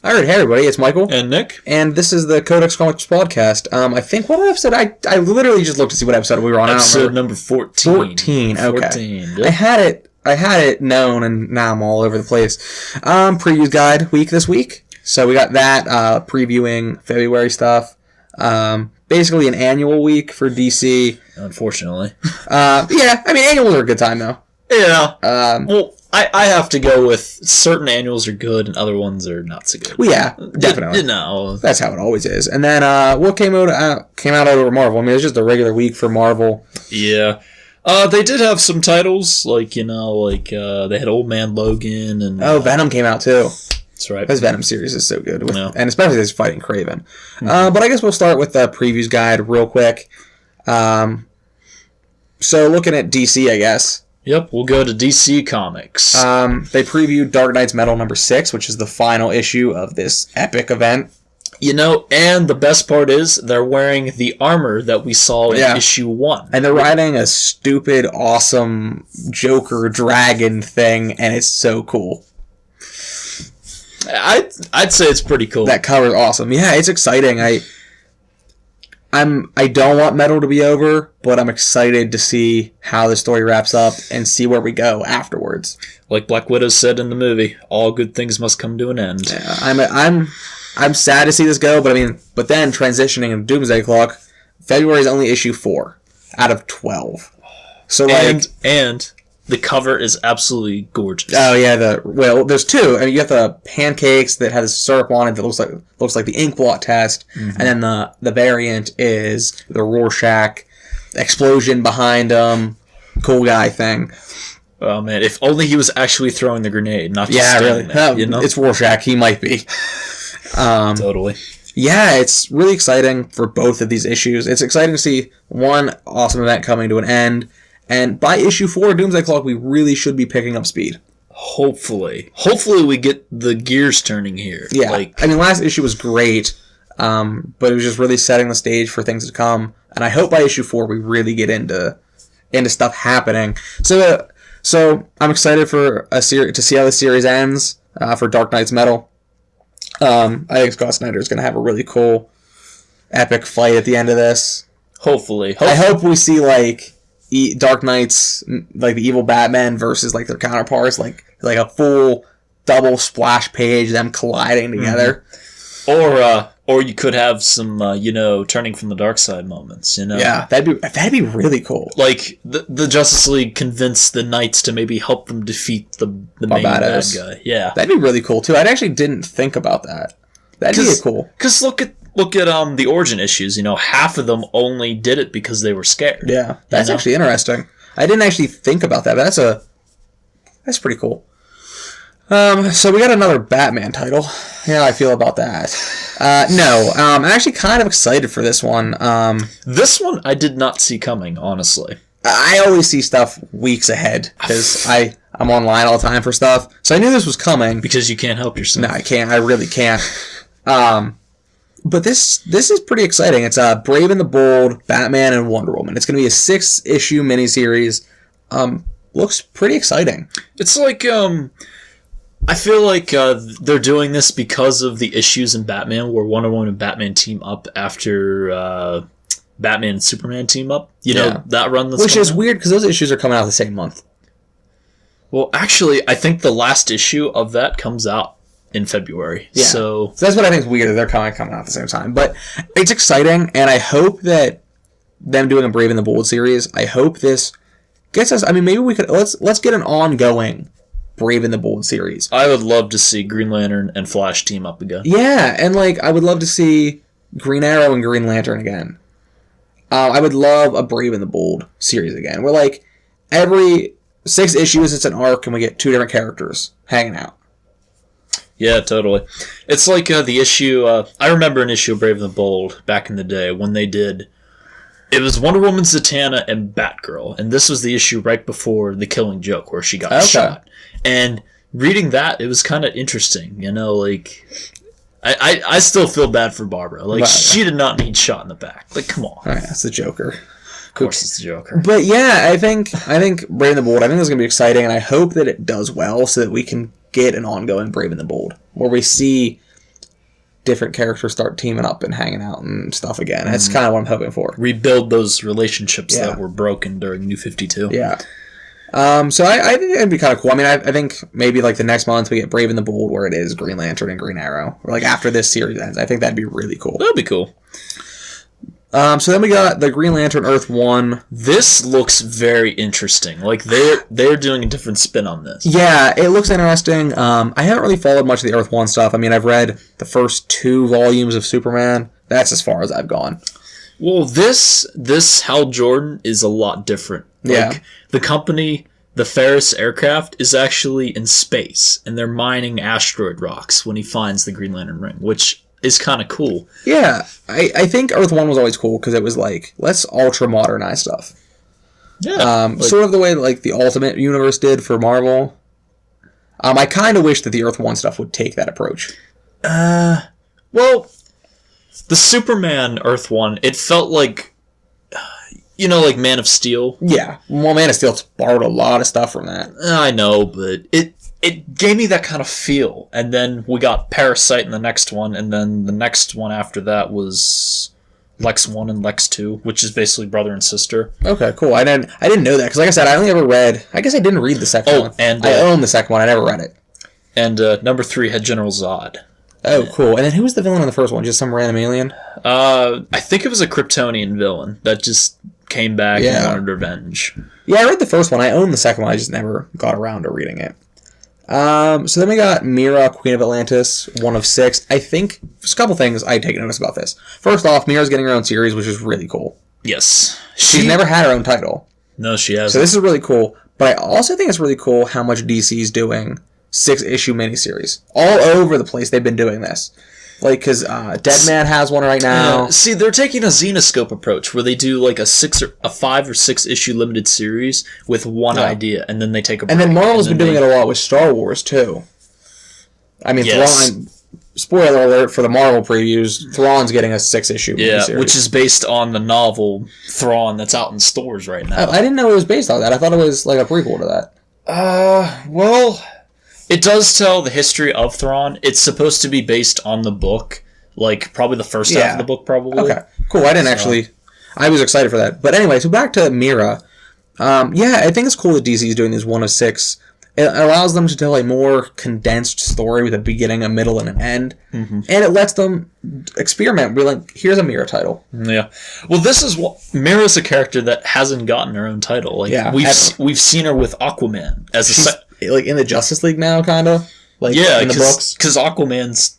Alright, hey everybody, it's Michael. And Nick. And this is the Codex Comics podcast. I think what episode, I literally just looked to see what episode we were on. Episode number 14. 14, okay. 14, yep. I had it known, and now I'm all over the place. Previews guide week this week. So we got that, previewing February stuff. Basically an annual week for DC. Unfortunately. Yeah, I mean, annuals are a good time, though. Yeah. Well, I have to go with certain annuals are good and other ones are not so good. Well, yeah, definitely. That's how it always is. And then what came out over Marvel? I mean, it was just a regular week for Marvel. Yeah. They did have some titles, they had Old Man Logan and... Venom came out, too. That's right. This Venom series is so good. And especially this fighting Kraven. Mm-hmm. But I guess we'll start with the previews guide real quick. So looking at DC, I guess. Yep, we'll go to DC Comics. They previewed Dark Knight's Metal number 6, which is the final issue of this epic event. And the best part is they're wearing the armor that we saw in issue 1. And they're riding a stupid, awesome Joker dragon thing, and it's so cool. I'd say it's pretty cool. That cover's awesome. Yeah, it's exciting. I don't want Metal to be over, but I'm excited to see how the story wraps up and see where we go afterwards. Like Black Widow said in the movie, all good things must come to an end. Yeah, I'm sad to see this go, but then transitioning in Doomsday Clock, February is only issue 4 out of 12. So and the cover is absolutely gorgeous. Oh yeah, there's two. I mean, you got the pancakes that has syrup on it that looks like the ink blot test, and then the variant is the Rorschach explosion behind cool guy thing. Oh man, if only he was actually throwing the grenade, not just really. There, It's Rorschach. He might be. Totally. Yeah, it's really exciting for both of these issues. It's exciting to see one awesome event coming to an end. And by issue 4 of Doomsday Clock, we really should be picking up speed. Hopefully we get the gears turning here. Yeah, last issue was great, but it was just really setting the stage for things to come. And I hope by issue 4 we really get into stuff happening. So I'm excited for to see how the series ends for Dark Knight's Metal. I think Scott Snyder is going to have a really cool, epic fight at the end of this. Hopefully. I hope we see Dark Knight's the evil Batman versus their counterparts, like a full double splash page, them colliding together. Or you could have some turning from the dark side moments. Yeah, that'd be really cool. Like the Justice League convinced the Knights to maybe help them defeat the main bad guy. Yeah, that'd be really cool too. I actually didn't think about that. That'd be cool. Because look at the origin issues. Half of them only did it because they were scared. Yeah, that's actually interesting. I didn't actually think about that, but that's pretty cool. So we got another Batman title. Yeah, I feel about that. I'm actually kind of excited for this one. This one I did not see coming, honestly. I always see stuff weeks ahead because I'm online all the time for stuff. So I knew this was coming. Because you can't help yourself. No, I can't. I really can't. But this is pretty exciting. It's Brave and the Bold, Batman and Wonder Woman. It's going to be a 6-issue miniseries. Looks pretty exciting. It's like I feel like they're doing this because of the issues in Batman where Wonder Woman and Batman team up after Batman and Superman team up. That run that's which is weird because those issues are coming out the same month. Well, actually, I think the last issue of that comes out in February. Yeah. So that's what I think is weird, that they're coming out at the same time. But it's exciting, and I hope that them doing a Brave and the Bold series, I hope this gets us... I mean, maybe we could... Let's get an ongoing Brave and the Bold series. I would love to see Green Lantern and Flash team up again. Yeah, and I would love to see Green Arrow and Green Lantern again. I would love a Brave and the Bold series again, where every 6 issues it's an arc and we get 2 different characters hanging out. Yeah, totally. It's like the issue... I remember an issue of Brave and the Bold back in the day when they did... It was Wonder Woman, Zatanna, and Batgirl. And this was the issue right before The Killing Joke where she got shot. And reading that, it was kind of interesting. I still feel bad for Barbara. She did not need shot in the back. Come on. All right, that's the Joker. Of course it's the Joker. But yeah, I think Brave and the Bold, I think this is going to be exciting, and I hope that it does well so that we can get an ongoing Brave and the Bold, where we see different characters start teaming up and hanging out and stuff again. That's kind of what I'm hoping for. Rebuild those relationships that were broken during New 52. Yeah. So I think it'd be kind of cool. I mean, I think maybe like the next month we get Brave and the Bold, where it is Green Lantern and Green Arrow, or like after this series ends. I think that'd be really cool. That'd be cool. So then we got the Green Lantern Earth 1. This looks very interesting. Like they're doing a different spin on this. Yeah, it looks interesting. I haven't really followed much of the Earth 1 stuff. I mean, I've read the first 2 volumes of Superman. That's as far as I've gone. Well, this Hal Jordan is a lot different. Like, the company, the Ferris aircraft, is actually in space, and they're mining asteroid rocks when he finds the Green Lantern ring, which is kind of cool. Yeah, I think Earth 1 was always cool because it was like, let's ultra-modernize stuff. Yeah. Sort of the way like the Ultimate Universe did for Marvel. I kind of wish that the Earth 1 stuff would take that approach. Well, the Superman Earth 1, it felt like, like Man of Steel. Yeah. Well, Man of Steel borrowed a lot of stuff from that. I know, but it gave me that kind of feel. And then we got Parasite in the next one, and then the next one after that was Lex 1 and Lex 2, which is basically brother and sister. Okay, cool. I didn't know that, because like I said, I only ever read... I guess I didn't read the second one. And I own the second one. I never read it. And number 3 had General Zod. Oh, cool. And then who was the villain in the first one? Just some random alien? I think it was a Kryptonian villain that just came back and wanted revenge. Yeah, I read the first one. I own the second one. I just never got around to reading it. So then we got Mira, Queen of Atlantis, 1 of 6. I think there's a couple things I take notice about this. First off, Mira's getting her own series, which is really cool. Yes. She's never had her own title. No, she hasn't. So this is really cool. But I also think it's really cool how much DC's doing 6-issue miniseries. All over the place they've been doing this. Like, because Deadman has one right now. See, they're taking a Xenoscope approach, where they do like a 5 or 6 issue limited series with one idea, and then they take a break. And then Marvel's been doing it a lot with Star Wars, too. I mean, Thrawn, spoiler alert for the Marvel previews, Thrawn's getting a 6-issue miniseries. Yeah, which is based on the novel Thrawn that's out in stores right now. I didn't know it was based on that. I thought it was like a prequel to that. Well... It does tell the history of Thrawn. It's supposed to be based on the book, like probably the first half of the book, probably. Okay, cool. I didn't actually. I was excited for that, but anyway. So back to Mira. I think it's cool that DC is doing these 1 of 6. It allows them to tell a more condensed story with a beginning, a middle, and an end, and it lets them experiment. We're like, here's a Mira title. Yeah. Well, this is what Mira's a character that hasn't gotten her own title. Like we've seen her with Aquaman as like in the Justice League now, kind of. Like in the books, because Aquaman's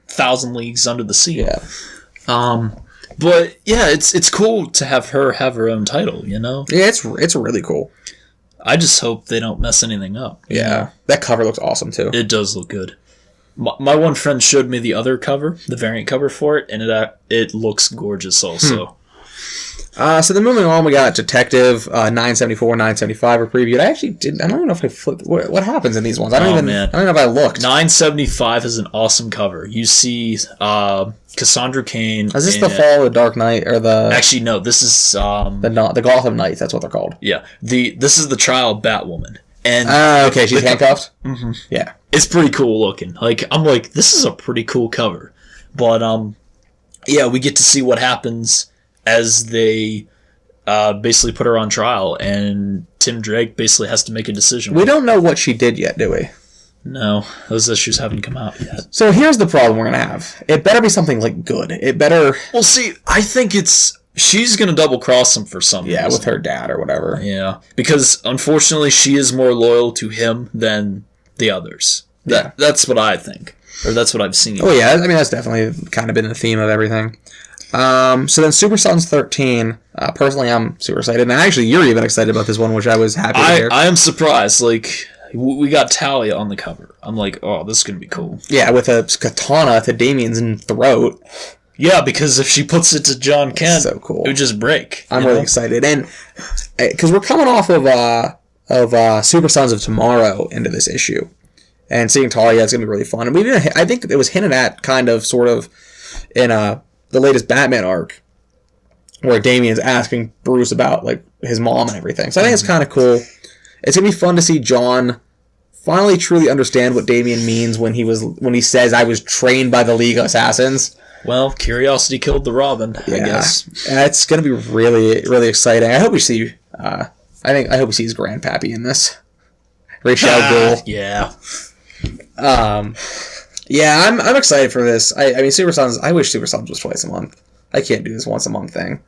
1,000 Leagues Under the Sea. Yeah. But yeah, it's cool to have her own title. Yeah, it's really cool. I just hope they don't mess anything up. Yeah, that cover looks awesome too. It does look good. My one friend showed me the other cover, the variant cover for it, and it looks gorgeous also. So then moving on, we got Detective 974, 975 are previewed. I don't know if I flipped. What happens in these ones? I don't know if I looked. 975 is an awesome cover. You see Cassandra Cain. Is this the Fall of the Dark Knight or the? Actually, no. This is the Gotham Knights. That's what they're called. Yeah. This is the trial of Batwoman. And okay, she's handcuffed. Mm-hmm. Yeah, it's pretty cool looking. I'm like, this is a pretty cool cover. But we get to see what happens as they basically put her on trial, and Tim Drake basically has to make a decision. We don't know what she did yet, do we? No, those issues haven't come out yet. So here's the problem we're going to have. It better be something, like, good. It better... Well, see, I think she's going to double-cross him for some reason. Yeah, with her dad or whatever. Yeah, because, unfortunately, she is more loyal to him than the others. That's what I think. Or that's what I've seen. Oh, yeah, I mean, that's definitely kind of been the theme of everything. So then Super Sons 13, personally I'm super excited, and actually you're even excited about this one, which I was happy to hear. I am surprised, like, we got Talia on the cover. I'm like, oh, this is going to be cool. Yeah, with a katana to Damien's throat. Yeah, because if she puts it to John Kent, so cool. It would just break. I'm really excited, and because we're coming off of Super Sons of Tomorrow into this issue, and seeing Talia is going to be really fun. And I think it was hinted at kind of, sort of, in the latest Batman arc, where Damien's asking Bruce about like his mom and everything. So I think it's kind of cool. It's gonna be fun to see John finally truly understand what Damian means when he says I was trained by the League of Assassins. Well, curiosity killed the Robin, I guess. It's going to be really, really exciting. I hope we see. I hope we see his grandpappy in this. Rachel Gould. Yeah. Yeah, I'm excited for this. I mean, Super Sons. I wish Super Sons was twice a month. I can't do this once a month thing.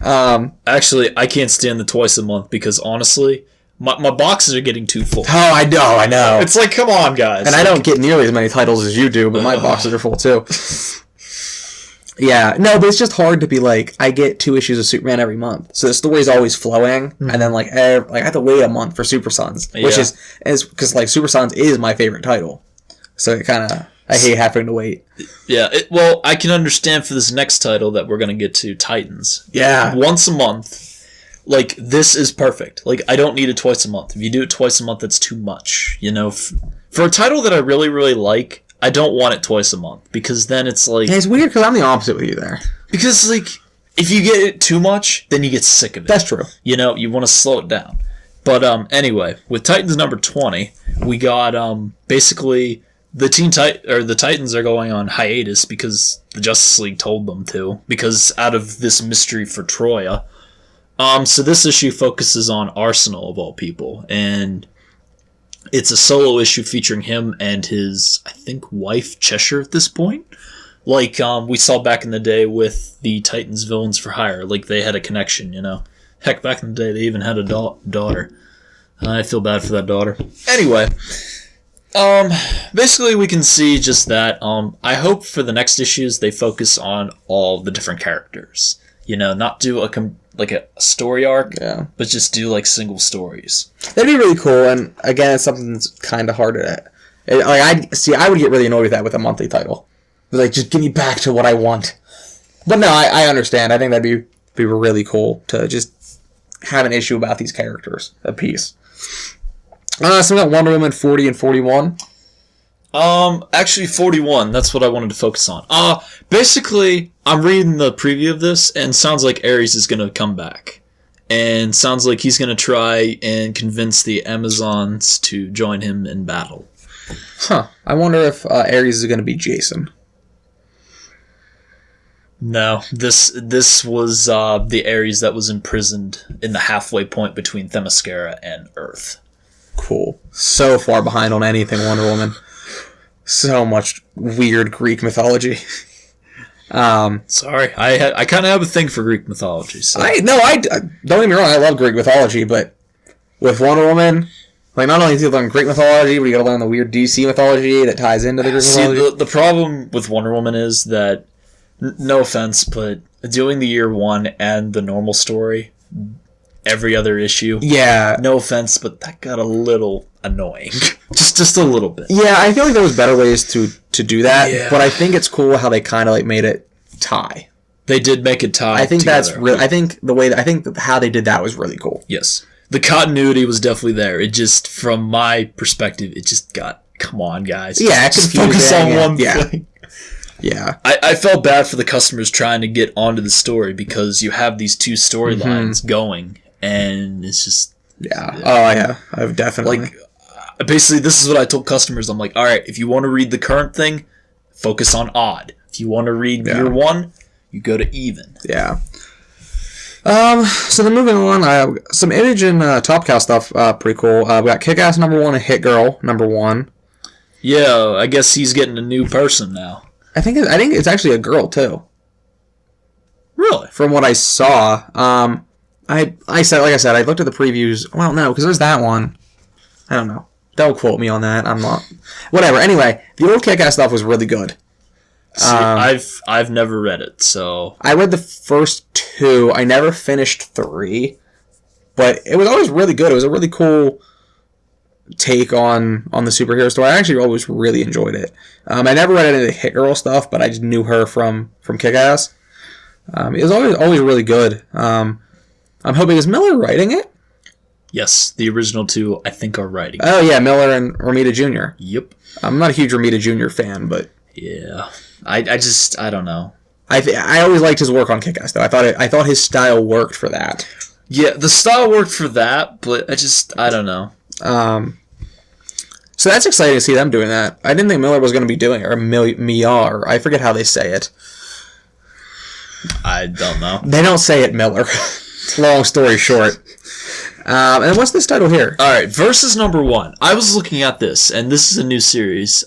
Actually, I can't stand the twice a month because honestly, my boxes are getting too full. Oh, I know. It's like, come on, guys. And I don't get nearly as many titles as you do, but my boxes are full too. Yeah, no, but it's just hard to be like, I get 2 issues of Superman every month, so the story's always flowing, and then like I have to wait a month for Super Sons, which is because like Super Sons is my favorite title, so it kind of I hate having to wait. Yeah, well, I can understand for this next title that we're gonna get to, Titans. Yeah, once a month, like this is perfect. Like I don't need it twice a month. If you do it twice a month, that's too much. You know, for a title that I really really like. I don't want it twice a month because then it's like... Yeah, it's weird because I'm the opposite with you there. Because, like, if you get it too much, then you get sick of it. That's true. You know, you want to slow it down. But, anyway, with Titans number 20, we got, basically, the Titans are going on hiatus because the Justice League told them to, because out of this mystery for Troya. So this issue focuses on Arsenal, of all people, and... It's a solo issue featuring him and his, I think, wife, Cheshire, at this point. Like, we saw back in the day with the Titans Villains for Hire. Like, they had a connection, you know. Heck, back in the day, they even had a daughter. I feel bad for that daughter. Anyway, basically we can see just that. I hope for the next issues they focus on all the different characters. You know, not do a story arc, but just do like single stories. That'd be really cool. And again, it's something that's kind of hard to. I would get really annoyed with that with a monthly title. Like, just give me back to what I want. But no, I understand. I think that'd be really cool to just have an issue about these characters a piece. So we got Wonder Woman 40 and 41. Actually 41, that's what I wanted to focus on. Basically, I'm reading the preview of this, and sounds like Ares is gonna come back. And sounds like he's gonna try and convince the Amazons to join him in battle. Huh. I wonder if Ares is gonna be Jason. No, this was the Ares that was imprisoned in the halfway point between Themyscira and Earth. Cool. So far behind on anything Wonder Woman. So much weird Greek mythology. Sorry, I kind of have a thing for Greek mythology. So. Don't get me wrong, I love Greek mythology, but with Wonder Woman, like not only do you learn Greek mythology, but you got to learn the weird DC mythology that ties into the Greek mythology. The problem with Wonder Woman is that, no offense, but doing the year one and the normal story every other issue. Yeah. No offense, but that got a little annoying. just a little bit. Yeah, I feel like there was better ways to do that, but I think it's cool how they kind of like made it tie. They did make it tie. I think together. that's really. I think how they did that was really cool. Yes, the continuity was definitely there. It just, from my perspective, it just got. Come on, guys. Yeah, just focus on one thing. Yeah. Yeah. I felt bad for the customers trying to get onto the story because you have these two storylines going, and it's just. Yeah. Oh yeah. I've definitely. Like, basically, this is what I told customers. I'm like, all right, if you want to read the current thing, focus on odd. If you want to read year one, you go to even. Yeah. So then moving on, some Image and Top Cow stuff, pretty cool. We got Kick-Ass #1 and Hit Girl #1. Yeah, I guess he's getting a new person now. I think it's actually a girl too. Really? From what I saw, I said, I looked at the previews. Well, no, because there's that one. I don't know. Don't quote me on that. I'm not. Whatever. Anyway, the old Kick-Ass stuff was really good. See, I've never read it, so I read the first 2. I never finished 3, but it was always really good. It was a really cool take on the superhero story. I actually always really enjoyed it. I never read any of the Hit Girl stuff, but I just knew her from Kick-Ass. It was always really good. I'm hoping, is Miller writing it? Yes, the original 2 I think are writing. Oh yeah, Miller and Romita Jr. Yep. I'm not a huge Romita Jr. fan, but yeah. I don't know. I always liked his work on Kick-Ass though. I thought his style worked for that. Yeah, the style worked for that, but I don't know. So that's exciting to see them doing that. I didn't think Miller was going to be doing it, or Miyar. I forget how they say it. I don't know. They don't say it Miller. Long story short. And what's this title here? All right, Versus number 1. I was looking at this, and this is a new series.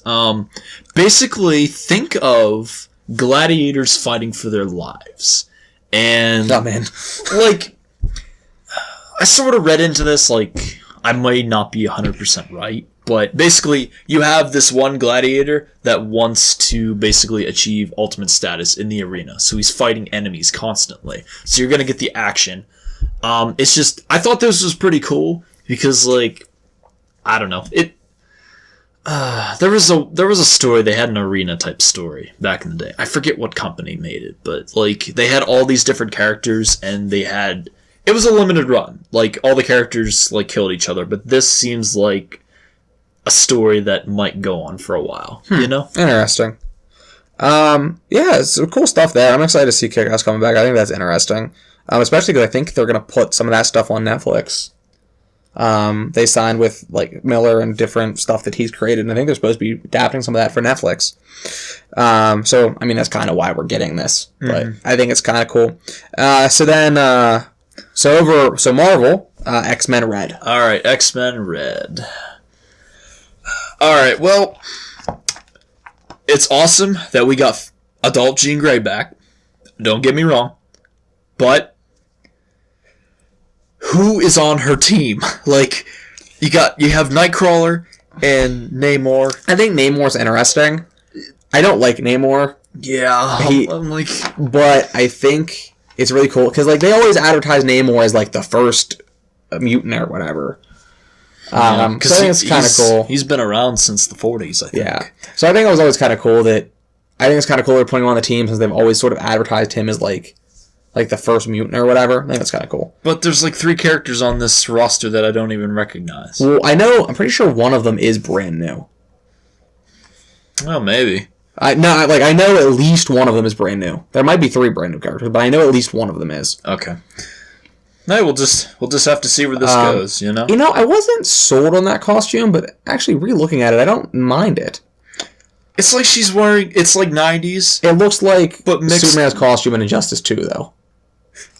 Basically, think of gladiators fighting for their lives. And, oh, man. like, I sort of read into this, like, I might not be 100% right, but basically, you have this one gladiator that wants to basically achieve ultimate status in the arena. So he's fighting enemies constantly. So you're going to get the action. It's just, I thought this was pretty cool because, like, I don't know. There was a story, they had an arena type story back in the day. I forget what company made it, but, like, they had all these different characters and it was a limited run. Like, all the characters, like, killed each other, but this seems like a story that might go on for a while, you know? Interesting. Yeah, it's some cool stuff there. I'm excited to see Kick-Ass coming back. I think that's interesting. Especially because I think they're going to put some of that stuff on Netflix. They signed with, like, Miller and different stuff that he's created, and I think they're supposed to be adapting some of that for Netflix. So, I mean, that's kind of why we're getting this. But I think it's kind of cool. So Marvel, X-Men Red. All right, X-Men Red. All right, well, it's awesome that we got adult Jean Grey back. Don't get me wrong. But who is on her team? Like, you have Nightcrawler and Namor. I think Namor's interesting. I don't like Namor. Yeah, I'm like, but I think it's really cool because, like, they always advertise Namor as, like, the first mutant or whatever. So I think it's kind of cool. He's been around since the 40s, I think. Yeah. So I think it was always kind of cool they're putting him on the team since they've always sort of advertised him as, like the first mutant or whatever. I think that's kind of cool. But there's, like, 3 characters on this roster that I don't even recognize. Well, I'm pretty sure one of them is brand new. Well, maybe. I know at least one of them is brand new. There might be 3 brand new characters, but I know at least one of them is. Okay. No, we'll just have to see where this goes, you know? You know, I wasn't sold on that costume, but actually re-looking at it, I don't mind it. It's like she's wearing, it's like 90s. It looks like Superman's costume in Injustice 2, though.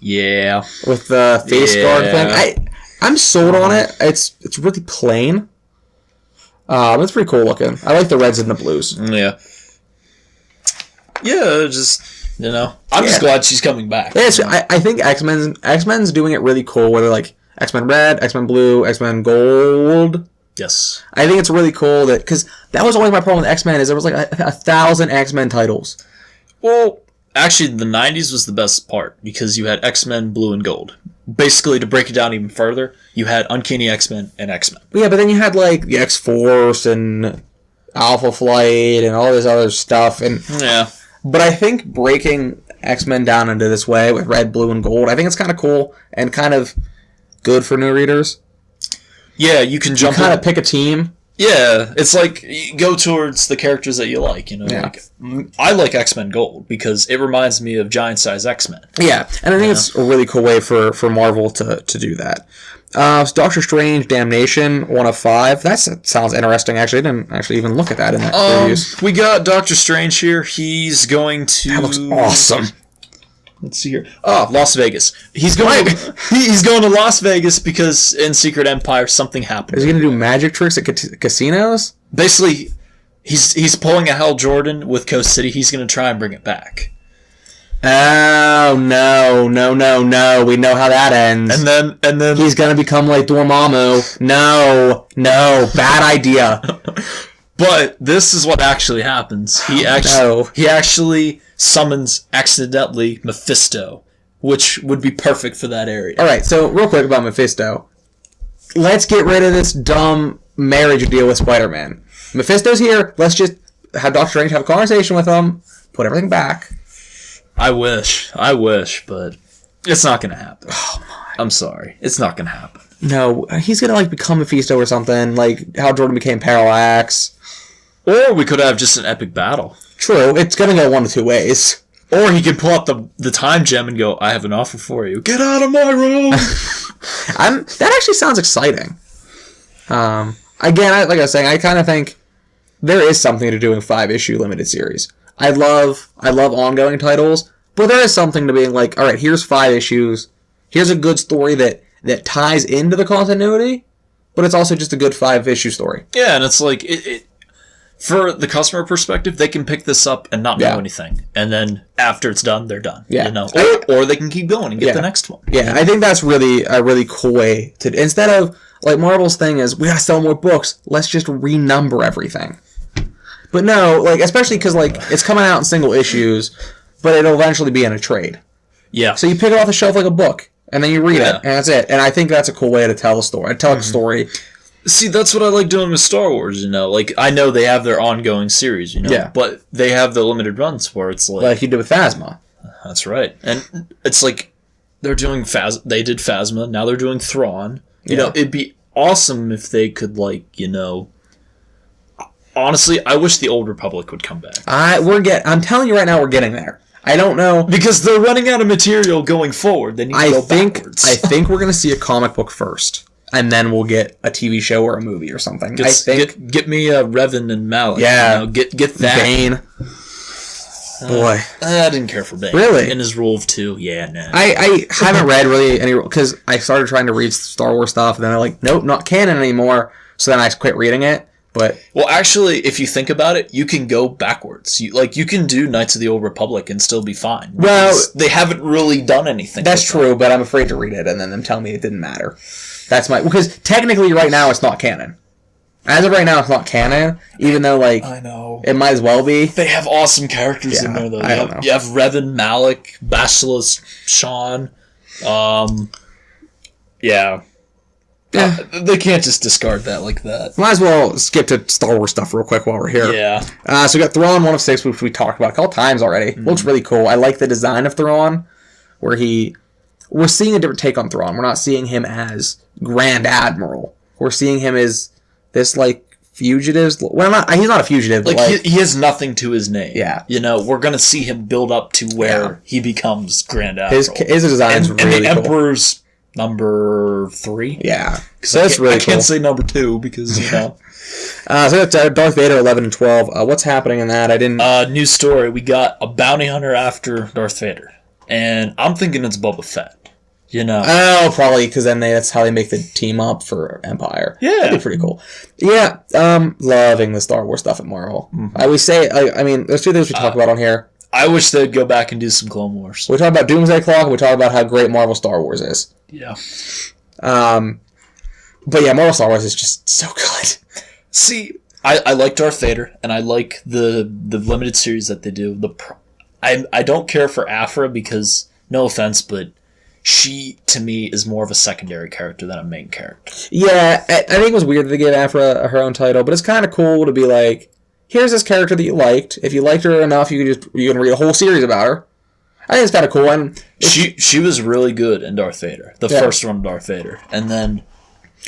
Yeah. With the face guard thing. I'm sold on it. It's really plain. It's pretty cool looking. I like the reds and the blues. Yeah. Yeah, just, you know. I'm just glad she's coming back. Yeah, I think X-Men's doing it really cool, whether, like, X-Men Red, X-Men Blue, X-Men Gold. Yes. I think it's really cool that, because that was always my problem with X-Men, is there was, like, 1,000 X-Men titles. Well, actually, the 90s was the best part, because you had X-Men Blue and Gold. Basically, to break it down even further, you had Uncanny X-Men and X-Men. Yeah, but then you had, like, the X-Force and Alpha Flight and all this other stuff. And yeah. But I think breaking X-Men down into this way with red, blue, and gold, I think it's kind of cool and kind of good for new readers. Yeah, you can jump kind of pick a team. Yeah, it's like, you go towards the characters that you like, you know? Yeah. Like, I like X-Men Gold, because it reminds me of giant-size X-Men. Yeah, and I think it's a really cool way for Marvel to do that. So Doctor Strange, Damnation, 1 of 5. That sounds interesting, actually. I didn't actually even look at that in that previews. We got Doctor Strange here. He's going to... That looks awesome. Let's see here. Oh, Las Vegas. He's going to Las Vegas because in Secret Empire something happened. Is he going to do magic tricks at casinos? Basically, he's pulling a Hal Jordan with Coast City. He's going to try and bring it back. Oh, no. We know how that ends. And then he's going to become like Dormammu. No, bad idea. But this is what actually happens. He actually summons accidentally Mephisto, which would be perfect for that area. All right, so real quick about Mephisto. Let's get rid of this dumb marriage deal with Spider-Man. Mephisto's here. Let's just have Doctor Strange have a conversation with him, put everything back. I wish, but it's not going to happen. Oh my. I'm sorry. It's not going to happen. No, he's going to like become Mephisto or something, like how Jordan became Parallax. Or we could have just an epic battle. True, it's going to go one of 2 ways. Or he could pull up the time gem and go, I have an offer for you. Get out of my room! That actually sounds exciting. I again, like I was saying, I kind of think there is something to doing 5-issue limited series. I love ongoing titles, but there is something to being like, all right, here's 5 issues. Here's a good story that ties into the continuity, but it's also just a good 5-issue story. Yeah, and it's like for the customer perspective, they can pick this up and not know anything, and then after it's done, they're done. Yeah, or they can keep going and get the next one. Yeah, I think that's really a really cool way to, instead of like Marvel's thing is we gotta sell more books. Let's just renumber everything. But no, like especially because like it's coming out in single issues, but it'll eventually be in a trade. Yeah. So you pick it off the shelf like a book, and then you read it, and that's it. And I think that's a cool way to tell a story. A story. See, that's what I like doing with Star Wars, Like, I know they have their ongoing series, Yeah. But they have the limited runs where it's like you did with Phasma. That's right. And it's like they're doing they did Phasma, now they're doing Thrawn. It'd be awesome if they could, like, honestly, I wish the Old Republic would come back. I'm telling you right now, we're getting there. I don't know because they're running out of material going forward. They need to go backwards. I think we're gonna see a comic book first, and then we'll get a TV show or a movie or something. Get me Revan and Malik. Yeah, get that. Bane. Boy, I didn't care for Bane. Really? In his rule of 2, yeah, nah. I haven't read really any because I started trying to read Star Wars stuff, and then I'm like, nope, not canon anymore. So then I quit reading it. But well, actually, if you think about it, you can go backwards. You can do Knights of the Old Republic and still be fine. Well, they haven't really done anything. That's true, but I'm afraid to read it and then them tell me it didn't matter. Because technically right now it's not canon. As of right now, it's not canon, even though like I know it might as well be. They have awesome characters in there though. I don't know. You have Revan, Malik, Basilisk, Sean. Yeah. They can't just discard that like that. Might as well skip to Star Wars stuff real quick while we're here. Yeah. So we got Thrawn 1 of 6, which we talked about a couple times already. Looks really cool. I like the design of Thrawn, where we're seeing a different take on Thrawn. We're not seeing him as Grand Admiral. We're seeing him as this like fugitive. Well, he's not a fugitive. But he has nothing to his name. Yeah. We're gonna see him build up to where he becomes Grand Admiral. His design is really cool. And the Emperor's number 3. Yeah. So that's really cool. I can't say number 2 because, So that's Darth Vader 11 and 12. What's happening in that? I didn't... News story. We got a bounty hunter after Darth Vader. And I'm thinking it's Boba Fett. Oh, probably, because then that's how they make the team up for Empire. Yeah. That'd be pretty cool. Yeah, loving the Star Wars stuff at Marvel. Mm-hmm. I always say, I mean, there's 2 things we talk about on here. I wish they'd go back and do some Clone Wars. We talk about Doomsday Clock, and we talk about how great Marvel Star Wars is. Yeah. But yeah, Marvel Star Wars is just so good. See, I like Darth Vader, and I like the limited series that they do. I don't care for Aphra because, no offense, but she, to me, is more of a secondary character than a main character. Yeah, I think it was weird that they gave Aphra her own title, but it's kind of cool to be like, here's this character that you liked. If you liked her enough, you can read a whole series about her. I think it's kind of cool. And she was really good in Darth Vader, the first one, Darth Vader, and then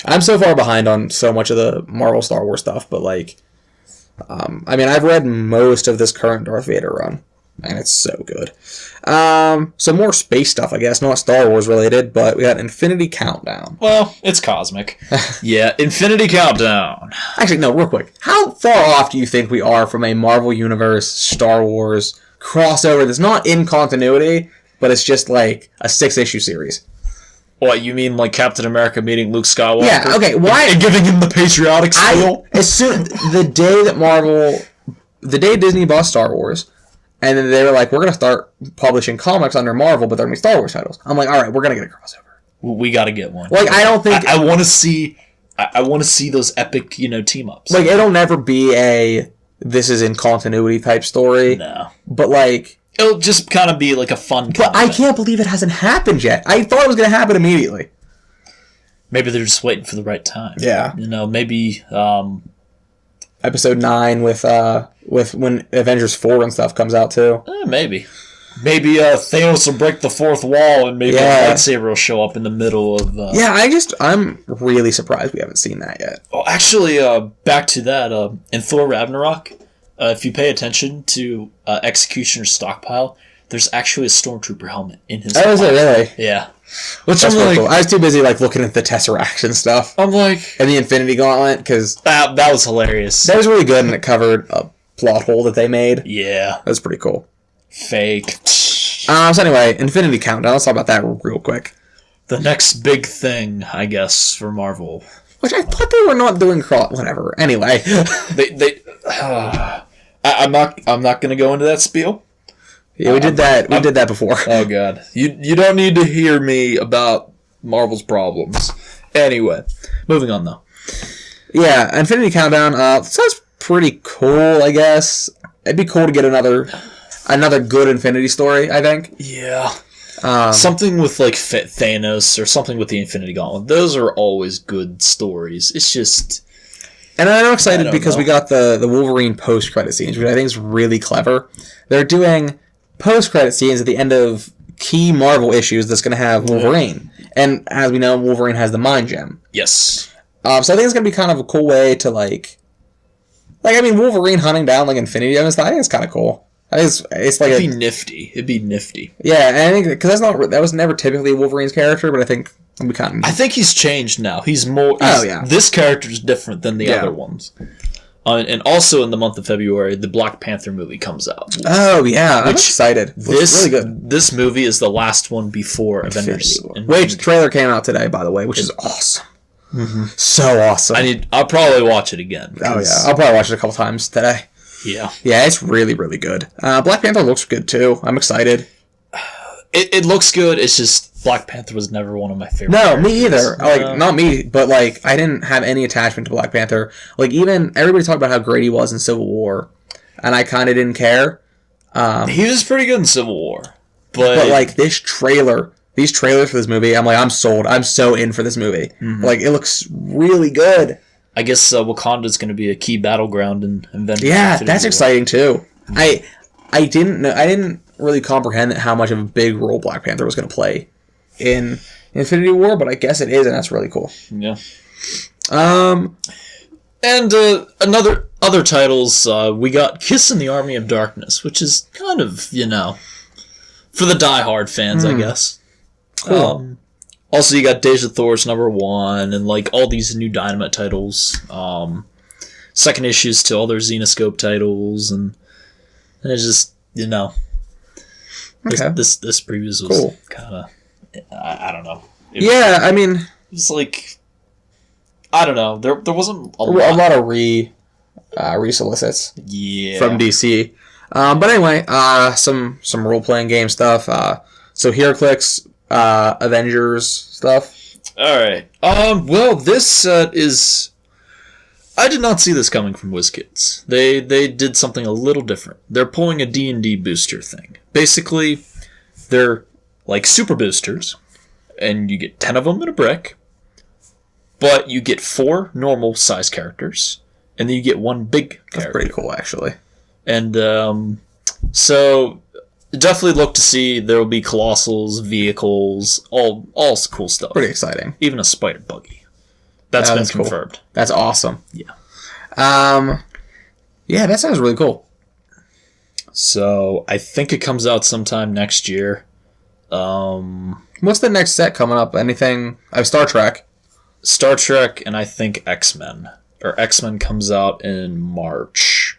I'm so far behind on so much of the Marvel Star Wars stuff, but like, I mean, I've read most of this current Darth Vader run, and it's so good. Some more space stuff, I guess, not Star Wars related, but we got Infinity Countdown. Well, it's cosmic. Yeah, Infinity Countdown. Actually, no, real quick. How far off do you think we are from a Marvel Universe, Star Wars crossover that's not in continuity, but it's just like a 6-issue series? What, you mean like Captain America meeting Luke Skywalker? Yeah, okay, why? And giving him the patriotic seal? The day Disney bought Star Wars, and then they were like, we're going to start publishing comics under Marvel, but they're going to be Star Wars titles. I'm like, all right, we're going to get a crossover. We got to get one. Like, I don't think... I want to see... I want to see those epic, team-ups. Like, it'll never be a this is in continuity type story. No. But, like... It'll just kind of be like a fun But I can't believe it hasn't happened yet. I thought it was going to happen immediately. Maybe they're just waiting for the right time. Yeah. Maybe... Episode 9 with when Avengers 4 and stuff comes out, too. Maybe. Maybe Thanos will break the fourth wall and maybe a lightsaber will show up in the middle of... Yeah, I'm really surprised we haven't seen that yet. Well, actually, back to that, in Thor Ragnarok, if you pay attention to Executioner's stockpile, there's actually a Stormtrooper helmet in his Oh, is it really? Yeah. Which That's I'm like... cool. I was too busy looking at the Tesseract and stuff. I'm like... And the Infinity Gauntlet, because... That was hilarious. That was really good, and it covered a plot hole that they made. Yeah. That was pretty cool. Fake. So anyway, Infinity Countdown. Let's talk about that real quick. The next big thing, I guess, for Marvel. Which I thought they were not doing whatever. Anyway. I'm not going to go into that spiel. Yeah, we did that. We did that before. Oh god, you don't need to hear me about Marvel's problems. Anyway, moving on though. Yeah, Infinity Countdown. Sounds pretty cool. I guess it'd be cool to get another good Infinity story. I think. Yeah. Something with Thanos or something with the Infinity Gauntlet. Those are always good stories. It's just. And I'm excited because we got the Wolverine post-credit scenes, which I think is really clever. They're doing post-credit scenes at the end of key Marvel issues that's going to have Wolverine. And as we know, Wolverine has the Mind Gem. Yes. So I think it's going to be kind of a cool way to, Wolverine hunting down, Infinity Gems, I think it's kind of cool. I think it's like... It'd be nifty. It'd be nifty. Yeah, and I think... Because that was never typically Wolverine's character, but I think it'll be kind of... I think he's changed now. He's more... This character's different than the other ones. And also in the month of February, the Black Panther movie comes out. Oh, yeah. I'm excited. It's really good. This movie is the last one before Avengers. Which trailer came out today, by the way, which is awesome. Mm-hmm. So awesome. I'll probably watch it again. Oh, yeah. I'll probably watch it a couple times today. Yeah. Yeah, it's really, really good. Black Panther looks good, too. I'm excited. It looks good. It's just Black Panther was never one of my favorite characters. Me either. Not me, but I didn't have any attachment to Black Panther. Even everybody talked about how great he was in Civil War, and I kind of didn't care. He was pretty good in Civil War, but these trailers for this movie, I'm sold. I'm so in for this movie. Mm-hmm. It looks really good. I guess Wakanda's going to be a key battleground in Avengers. Yeah, that's exciting too. I didn't know. I didn't really comprehend how much of a big role Black Panther was going to play in Infinity War, but I guess it is, and that's really cool. Yeah. And other titles, we got Kiss in the Army of Darkness, which is kind of, for the diehard fans, I guess. Cool. Also, you got Days of Thor's #1, and all these new Dynamite titles. Second issues to all their Xenoscope titles, and it's just, Okay. This previews was cool. Kind of, I don't know. It was I don't know. There wasn't a lot of re-solicits from DC. But anyway, some role-playing game stuff. So HeroClix, Avengers stuff. All right. Well, this is... I did not see this coming from WizKids. They did something a little different. They're pulling a D&D booster thing. Basically, they're like super boosters, and you get 10 of them in a brick, but you get 4 normal size characters, and then you get 1 big character. That's pretty cool, actually. And so definitely look to see there will be colossals, vehicles, all cool stuff. Pretty exciting. Even a spider buggy. That's been confirmed. Cool. That's awesome. Yeah. Yeah, that sounds really cool. So I think it comes out sometime next year. What's the next set coming up? Anything? Star Trek. Star Trek, and I think X-Men. Or X-Men comes out in March,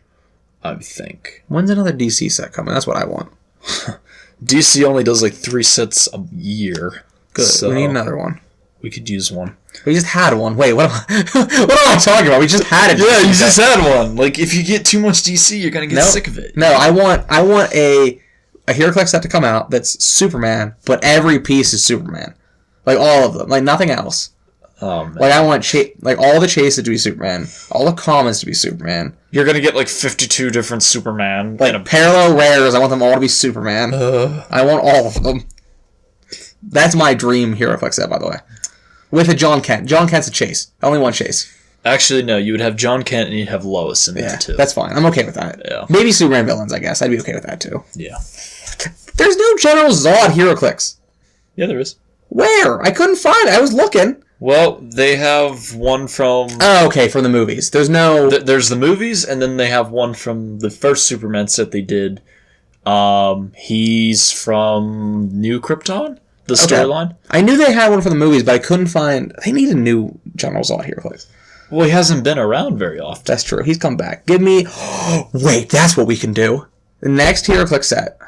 I think. When's another DC set coming? That's what I want. DC only does 3 sets a year. Good. So we need another one. We could use one. We just had one. Wait, what am I talking about? We just had it. Yeah, you just had one. If you get too much DC, you're gonna get sick of it. No, I want a HeroClix set to come out that's Superman, but every piece is Superman. All of them. Nothing else. Oh, man. I want all the chases to be Superman, all the commons to be Superman. You're gonna get 52 different Superman. Parallel rares, I want them all to be Superman. I want all of them. That's my dream HeroClix set, by the way. With a John Kent. John Kent's a chase. Only one chase. Actually, no. You would have John Kent and you'd have Lois in there, too. That's fine. I'm okay with that. Yeah. Maybe Superman villains, I guess. I'd be okay with that, too. Yeah. There's no General Zod HeroClix. Yeah, there is. Where? I couldn't find it. I was looking. Well, they have one from... Oh, okay, from the movies. There's no... There's the movies, and then they have one from the first Superman set they did. He's from New Krypton, the storyline. I knew they had one for the movies, but I couldn't find. They need a new General Zod here, please. Well, he hasn't been around very often. That's true. He's come back. Give me. Wait, that's what we can do. The next HeroClix set,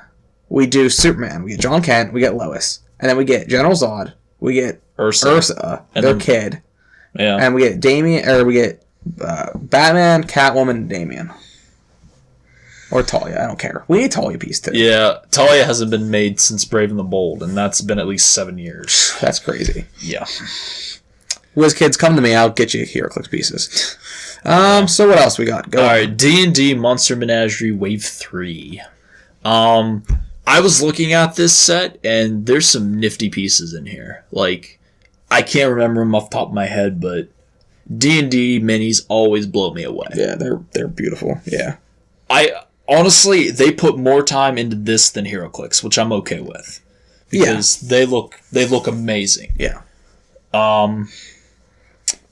we do Superman. We get John Kent. We get Lois, and then we get General Zod. We get Ursa and their kid. Yeah. And we get Batman, Catwoman, and Damian. Or Talia, I don't care. We need Talia piece too. Yeah, Talia hasn't been made since Brave and the Bold, and that's been at least 7 years. That's crazy. Yeah. WizKids, come to me. I'll get you HeroClix pieces. So what else we got? Go Alright, D&D Monster Menagerie Wave 3. I was looking at this set, and there's some nifty pieces in here. Like, I can't remember them off the top of my head, but D&D minis always blow me away. Yeah, they're beautiful. Yeah. Honestly, they put more time into this than HeroClix, which I'm okay with. Because they look amazing. Yeah.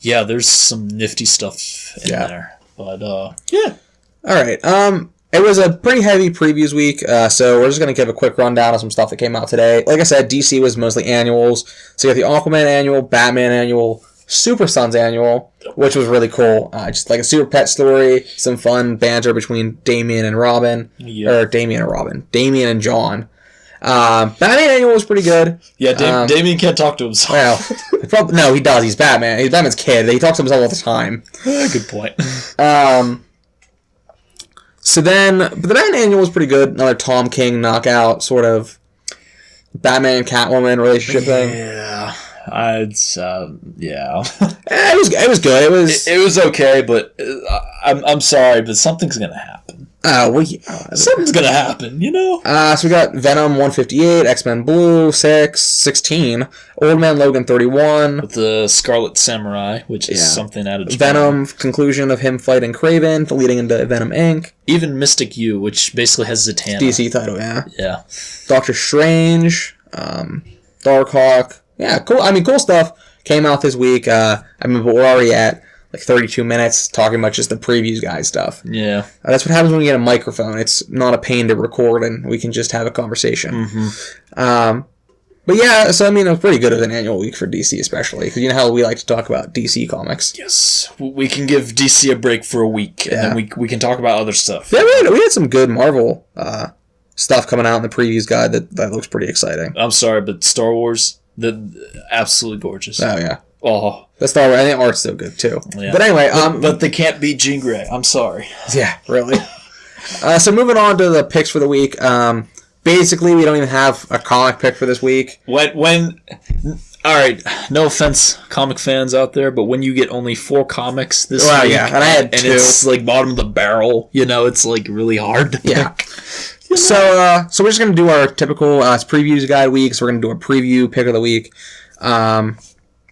Yeah, there's some nifty stuff in there. But yeah. Alright. It was a pretty heavy previews week, so we're just going to give a quick rundown of some stuff that came out today. Like I said, DC was mostly annuals. So you got the Aquaman annual, Batman annual, Super Sons annual, which was really cool. Just like a super pet story, some fun banter between Damian and Robin. Yep. Or Damian and Robin. Damian and John. Batman annual was pretty good. Yeah, Damian can't talk to himself. Well, no, he does. He's Batman. He's Batman's kid. He talks to himself all the time. Good point. But the Batman annual was pretty good. Another Tom King knockout sort of Batman Catwoman relationship thing. Yeah. Yeah. It was good. It was okay, but I'm sorry, but something's gonna happen. Something's gonna happen, you know? So we got Venom 158, X-Men Blue 16, Old Man Logan 31. With the Scarlet Samurai, which is something out of Japan. Venom, conclusion of him fighting Kraven, leading into Venom Inc. Even Mystic U, which basically has Zatanna. DC title, yeah. Yeah. Doctor Strange, Darkhawk. Yeah, cool. I mean, cool stuff came out this week. But we're already at like 32 minutes talking about just the previews guys stuff. Yeah. That's what happens when you get a microphone. It's not a pain to record, and we can just have a conversation. Mm-hmm. But yeah, so I mean, it was pretty good of an annual week for DC, especially because you know how we like to talk about DC comics. Yes, we can give DC a break for a week, and then we can talk about other stuff. Yeah, we had some good Marvel stuff coming out in the previews guide that looks pretty exciting. I'm sorry, but Star Wars, absolutely gorgeous. Oh yeah. Oh, the Star Wars. I think art's so good too. Yeah. But anyway, but they can't beat Jean Grey. I'm sorry. Yeah, really. So moving on to the picks for the week. Basically, we don't even have a comic pick for this week. When all right, no offense, comic fans out there, but when you get only 4 comics this week, and I had 2. It's like bottom of the barrel, you know, it's like really hard to pick. Yeah. So we're just gonna do our typical previews guide week. So we're gonna do a preview pick of the week. Want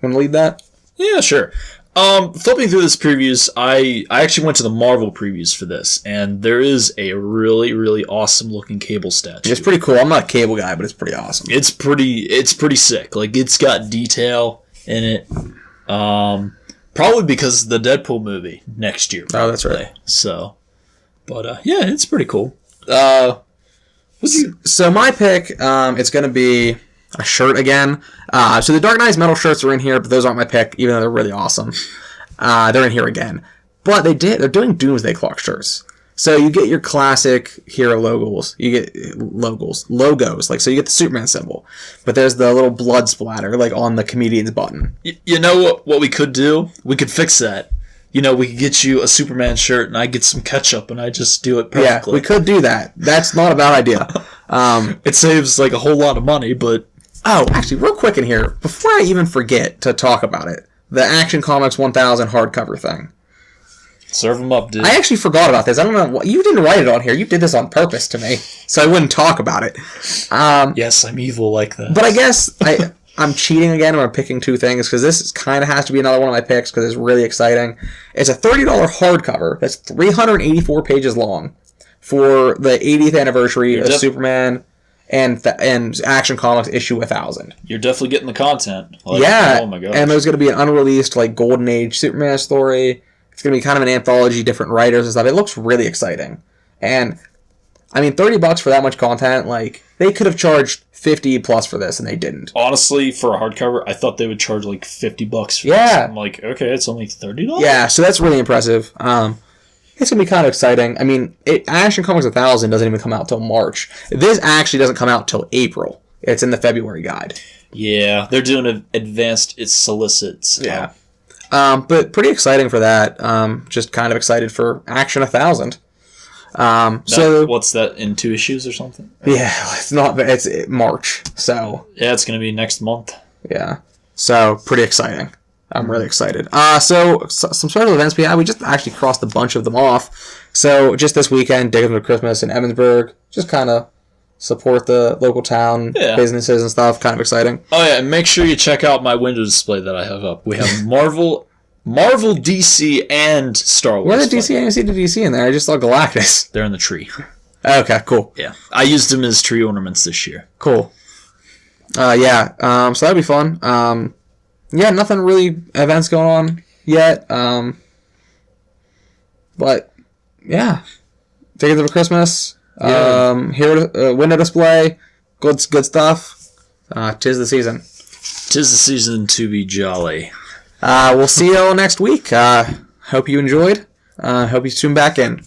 to lead that? Yeah, sure. Flipping through this previews, I actually went to the Marvel previews for this, and there is a really, really awesome looking Cable statue. It's pretty cool. I'm not a Cable guy, but it's pretty awesome. It's pretty sick. Like, it's got detail in it. Probably because of the Deadpool movie next year. Oh, that's right. So, but yeah, it's pretty cool. So my pick, it's going to be a shirt again. So the Dark Knight's metal shirts are in here, but those aren't my pick, even though they're really awesome. They're in here again. But they're doing Doomsday Clock shirts. So you get your classic hero logos. You get logos. Like, so you get the Superman symbol. But there's the little blood splatter, like, on the comedian's button. You know what we could do? We could fix that. You know, we could get you a Superman shirt, and I get some ketchup, and I just do it perfectly. Yeah, we could do that. That's not a bad idea. It saves, like, a whole lot of money, but... Oh, actually, real quick in here, before I even forget to talk about it, the Action Comics 1000 hardcover thing. Serve them up, dude. I actually forgot about this. I don't know what you didn't write it on here. You did this on purpose to me, so I wouldn't talk about it. Yes, I'm evil like that. But I guess I'm cheating again when I'm picking 2 things, because this kind of has to be another one of my picks, because it's really exciting. It's a $30 hardcover that's 384 pages long for the 80th anniversary of Superman and Action Comics issue 1000. You're definitely getting the content. Like, yeah, oh my gosh. And there's going to be an unreleased like Golden Age Superman story. It's going to be kind of an anthology, different writers and stuff. It looks really exciting. And I mean, $30 for that much content, like, they could have charged $50 plus for this, and they didn't. Honestly, for a hardcover, I thought they would charge like $50 for this. I'm like, okay, it's only $30? Yeah, so that's really impressive. It's going to be kind of exciting. I mean, Action Comics 1000 doesn't even come out till March. This actually doesn't come out till April. It's in the February guide. Yeah, they're doing an advanced solicits. Yeah. But pretty exciting for that. Just kind of excited for Action 1000. So what's that, in 2 issues or something? Yeah, it's March. So yeah, it's going to be next month. Yeah. So pretty exciting. I'm really excited. So some special events we had. We just actually crossed a bunch of them off. So just this weekend, Dickens for Christmas in Ebensburg. Just kind of support the local town businesses and stuff. Kind of exciting. Oh yeah, and make sure you check out my window display that I have up. We have Marvel, DC, and Star Wars. Where the DC? I didn't see the DC in there. I just saw Galactus. They're in the tree. Okay, cool. Yeah, I used them as tree ornaments this year. Cool. Yeah. So that'd be fun. Yeah, nothing really events going on yet. But yeah, Tickets for Christmas. Here, window display. Good stuff. Tis the season. Tis the season to be jolly. We'll see you all next week. Hope you enjoyed. Hope you tune back in.